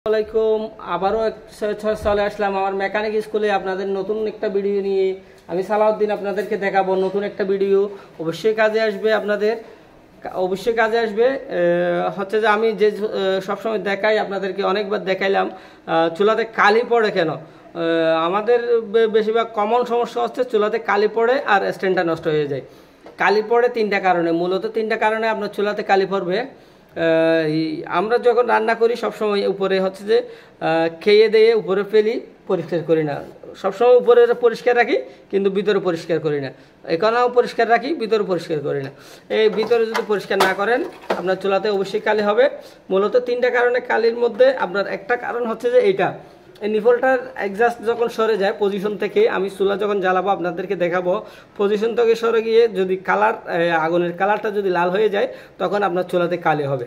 আসসালামাইকুম আবারও চলে আসলাম আমার মেকানিক স্কুলে আপনাদের নতুন একটা ভিডিও নিয়ে। আমি সালাউদ্দিন আপনাদেরকে দেখাবো নতুন একটা ভিডিও, অবশ্যই কাজে আসবে আপনাদের, অবশ্যই কাজে আসবে। হচ্ছে যে আমি যে সবসময় দেখাই আপনাদেরকে, অনেকবার দেখাইলাম চুলাতে কালি পড়ে কেন। আমাদের বেশিরভাগ কমন সমস্যা হচ্ছে চুলাতে কালি পড়ে আর স্ট্যান্ডটা নষ্ট হয়ে যায়। কালি পড়ে তিনটা কারণে, মূলত তিনটা কারণে আপনার চুলাতে কালি পড়বে। আমরা যখন রান্না করি সবসময় উপরে হচ্ছে যে খেয়ে দিয়ে উপরে ফেলি, পরিষ্কার করি না। সবসময় উপরে পরিষ্কার রাখি কিন্তু ভিতরে পরিষ্কার করি না, এখানেও পরিষ্কার রাখি ভিতরে পরিষ্কার করি না। এই ভিতরে যদি পরিষ্কার না করেন আপনার চুলাতে অবশ্যই কালি হবে। মূলত তিনটা কারণে কালির মধ্যে আপনার একটা কারণ হচ্ছে যে এইটা, এই নিফলটার এক্সাস্ট যখন সরে যায় পজিশন থেকে, আমি চুলা যখন জ্বালাবো আপনাদেরকে দেখাবো, পজিশন থেকে সরে গিয়ে যদি কালার, আগুনের কালারটা যদি লাল হয়ে যায় তখন আপনার চুলাতে কালি হবে।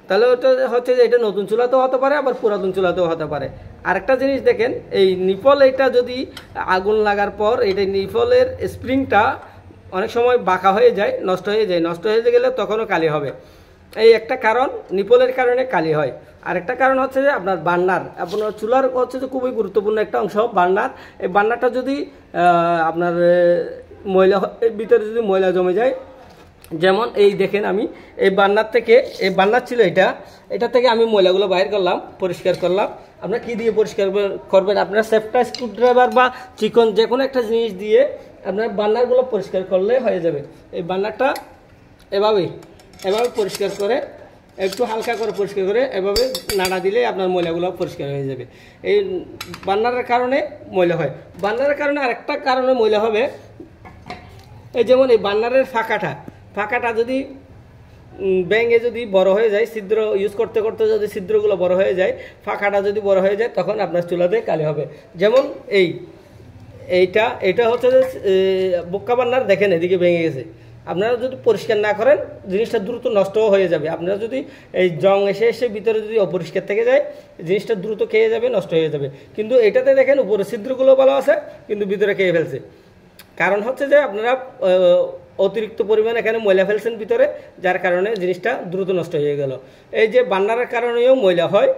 তাহলে ওটা হচ্ছে যে এটা নতুন চুলাতেও হতে পারে, আবার পুরাতন চুলাতেও হতে পারে। আরেকটা জিনিস দেখেন, এই নিফল এটা যদি আগুন লাগার পর এটা নিফলের স্প্রিংটা অনেক সময় বাঁকা হয়ে যায়, নষ্ট হয়ে যায়। নষ্ট হয়ে গেলে তখনও কালি হবে। এই একটা কারণ, নিপলের কারণে কালি হয়। আরেকটা কারণ হচ্ছে যে আপনার বার্নার, আপনার চুলার হচ্ছে যে খুবই গুরুত্বপূর্ণ একটা অংশ বার্নার। এই বার্নারটা যদি আপনার ময়লা, ভিতরে যদি ময়লা জমে যায়, যেমন এই দেখেন আমি এই বার্নার থেকে, এই বার্নার ছিল এটা থেকে আমি ময়লাগুলো বাইর করলাম, পরিষ্কার করলাম। আপনার কি দিয়ে পরিষ্কার করবেন? আপনার সেফটা স্ক্রুড্রাইভার বা চিকন যে কোনো একটা জিনিস দিয়ে আপনার বার্নারগুলো পরিষ্কার করলে হয়ে যাবে। এই বার্নারটা এভাবে পরিষ্কার করে, একটু হালকা করে পরিষ্কার করে এভাবে নাড়া দিলে আপনার ময়লাগুলো পরিষ্কার হয়ে যাবে। এই বার্নারের কারণে ময়লা হয়। বার্নারের কারণে আরেকটা কারণে ময়লা হবে, এই যেমন এই বার্নারের ফাঁকাটা যদি ব্যাঙে যদি বড় হয়ে যায়, ছিদ্র ইউজ করতে করতে যদি ছিদ্রগুলো বড় হয়ে যায়, ফাঁকাটা যদি বড় হয়ে যায় তখন আপনার চুলাতে কালি হবে। যেমন এইটা হচ্ছে যে বোক্কা বার্নার, দেখেন এদিকে ভেঙে গেছে। আপনারা যদি পরিষ্কার না করেন জিনিসটা দ্রুত নষ্টও হয়ে যাবে। আপনারা যদি এই জং এসে ভিতরে যদি অপরিষ্কার থেকে যায় জিনিসটা দ্রুত খেয়ে যাবে, নষ্ট হয়ে যাবে। কিন্তু এটাতে দেখেন উপরে ছিদ্রগুলো ভালো আছে কিন্তু ভিতরে খেয়ে ফেলছে। কারণ হচ্ছে যে আপনারা অতিরিক্ত পরিমাণ এখানে ময়লা ফেলছেন ভিতরে, যার কারণে জিনিসটা দ্রুত নষ্ট হয়ে গেল। এই যে বার্নারের কারণেও ময়লা হয়,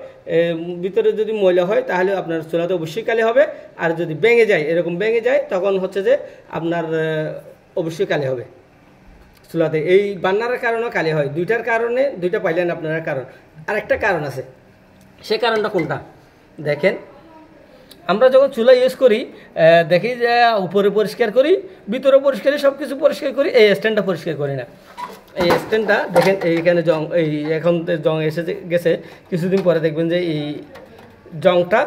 ভিতরে যদি ময়লা হয় তাহলে আপনার চুলাতে অবশ্যই কালি হবে। আর যদি ভেঙে যায়, এরকম ভেঙে যায়, তখন হচ্ছে যে আপনার অবশ্যই কালি হবে চুলাতে। এই বার্নারের কারণেও কালি হয়। দুইটার কারণে, দুইটা পাইলেন আপনারা কারণ। আর একটা কারণ আছে, সে কারণটা কোনটা দেখেন। আমরা যখন চুলা ইউজ করি দেখি যে উপরে পরিষ্কার করি, ভিতরে পরিষ্কার করি, সব কিছু পরিষ্কার করি, এই স্ট্যান্ডটা পরিষ্কার করি না। এই স্ট্যান্ডটা দেখেন এইখানে জং, এই এখন জং এসে গেছে, কিছুদিন পরে দেখবেন যে এই জংটা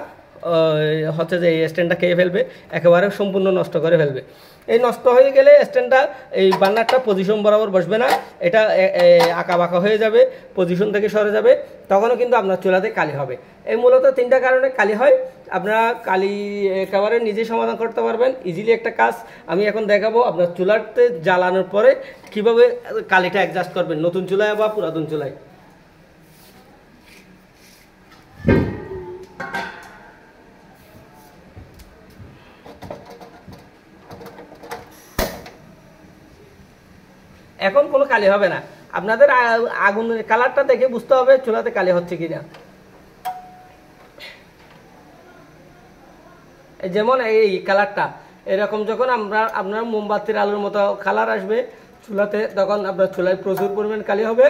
হচ্ছে যে এই স্ট্যান্ডটা খেয়ে ফেলবে, একেবারে সম্পূর্ণ নষ্ট করে ফেলবে। এই নষ্ট হয়ে গেলে স্ট্যান্ডটা, এই বার্নারটা পজিশন বরাবর বসবে না, এটা আঁকা বাঁকা হয়ে যাবে, পজিশন থেকে সরে যাবে, তখনও কিন্তু আপনার চুলাতে কালি হবে। এই মূলত তিনটা কারণে কালি হয়। আপনারা কালি একেবারে নিজেই সমাধান করতে পারবেন, ইজিলি একটা কাজ আমি এখন দেখাবো। আপনার চুলাতে জ্বালানোর পরে কিভাবে কালিটা অ্যাডজাস্ট করবেন, নতুন চুলায় বা পুরাতন চুলায়। এখন কোনো কালি হবে না, আপনাদের আগুনের কালারটা দেখে বুঝতে হবে চুলাতে কালি হচ্ছে কিনা। যেমন এই কালারটা এরকম, যখন আপনার মোমবাতির আলোর মতো কালার আসবে চুলাতে, তখন আপনার চুলায় প্রচুর পরিমাণ কালি হবে।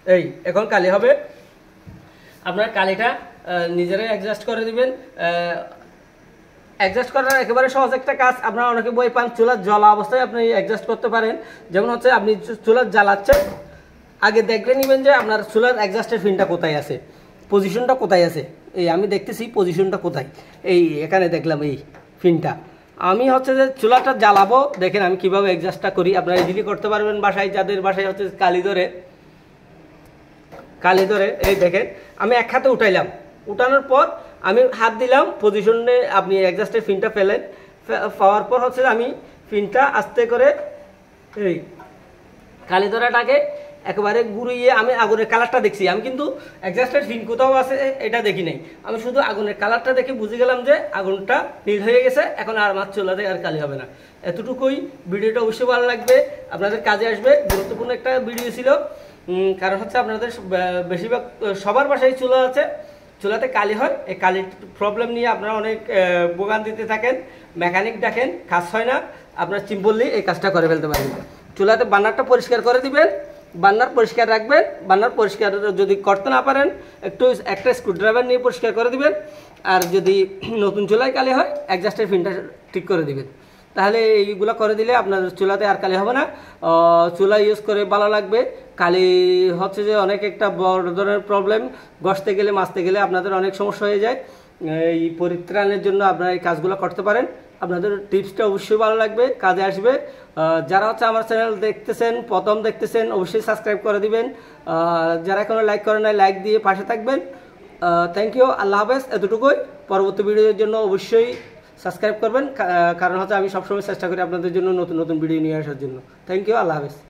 এই এখন কালি হবে। আপনার কালিটা নিজেরাই অ্যাডজাস্ট করে দিবেন। অ্যাডজাস্ট করার একেবারে সহজ একটা কাজ। আপনারা অনেকে বই পান চুলার জ্বালা অবস্থায় আপনি অ্যাডজাস্ট করতে পারেন। যেমন হচ্ছে আপনি চুলার জ্বালাচ্ছেন, আগে দেখে নেবেন যে আপনার চুলার অ্যাডজাস্টের ফিনটা কোথায় আছে, পজিশনটা কোথায় আছে। এই আমি দেখতেছি পজিশনটা কোথায়, এই এখানে দেখলাম এই ফিনটা। আমি হচ্ছে যে চুলাটা জ্বালাবো, দেখেন আমি কিভাবে অ্যাডজাস্টটা করি। আপনারা ইজিলি করতে পারবেন বাসায়, যাদের বাসায় হচ্ছে কালি ধরে। এই দেখেন আমি এক হাতে উঠাইলাম, উঠানোর পর আমি হাত দিলাম পজিশনে, আপনি অ্যাডজাস্টের ফিনটা ফেলেন, পাওয়ার পর হচ্ছে আমি ফিনটা আস্তে করে এই কালি ধরাটাকে একেবারে ঘুরিয়ে আমি আগুনের কালারটা দেখছি। আমি কিন্তু অ্যাডজাস্টের ফিন কোথাও আছে এটা দেখি নাই, আমি শুধু আগুনের কালারটা দেখে বুঝে গেলাম যে আগুনটা নীল হয়ে গেছে, এখন আর আমার চুলাতে আর কালি হবে না। এতটুকুই। ভিডিওটা অবশ্যই ভালো লাগবে, আপনাদের কাজে আসবে, গুরুত্বপূর্ণ একটা ভিডিও ছিল। কারণ হচ্ছে আপনাদের বেশিরভাগ সবার বাসায় চুলা আছে, চুলাতে কালি হয়, এই কালির প্রবলেম নিয়ে আপনারা অনেক ভোগান্তিতে থাকেন, মেকানিক ডাকেন, কাজ হয় না, আপনার চিম্বললি এই কাজটা করে ফেলতে পারবেন। চুলাতে বার্নারটা পরিষ্কার করে দিবেন, বার্নার পরিষ্কার রাখবেন, বার্নার পরিষ্কার যদি করতে না পারেন একটা স্ক্রুড্রাইভার নিয়ে পরিষ্কার করে দিবেন। আর যদি নতুন চুলায় কালি হয় অ্যাডজাস্টের পিনটা ঠিক করে দিবেন, তাহলে এইগুলো করে দিলে আপনার চুলাতে আর কালি হবে না, চুলা ইউজ করে ভালো লাগবে। কালি হচ্ছে যে অনেক একটা বড় ধরনের প্রবলেম, ঘষতে গেলে মাজতে গেলে আপনাদের অনেক সমস্যা হয়ে যায়। এই পরিত্রাণের জন্য আপনারা এই কাজগুলো করতে পারেন, আপনাদের টিপসটা অবশ্যই ভালো লাগবে, কাজে আসবে। যারা হচ্ছে আমার চ্যানেল দেখতেছেন, প্রথম দেখতেছেন, অবশ্যই সাবস্ক্রাইব করে দিবেন। যারা এখনো লাইক করে নাই, লাইক দিয়ে পাশে থাকবেন। থ্যাংক ইউ, আল্লাহ হাফেজ। এতটুকুই। পরবর্তী ভিডিওর জন্য অবশ্যই সাবস্ক্রাইব করবেন, কারণ হচ্ছে আমি সবসময় চেষ্টা করি আপনাদের জন্য নতুন নতুন ভিডিও নিয়ে আসার জন্য। থ্যাংক ইউ, আল্লাহ হাফেজ।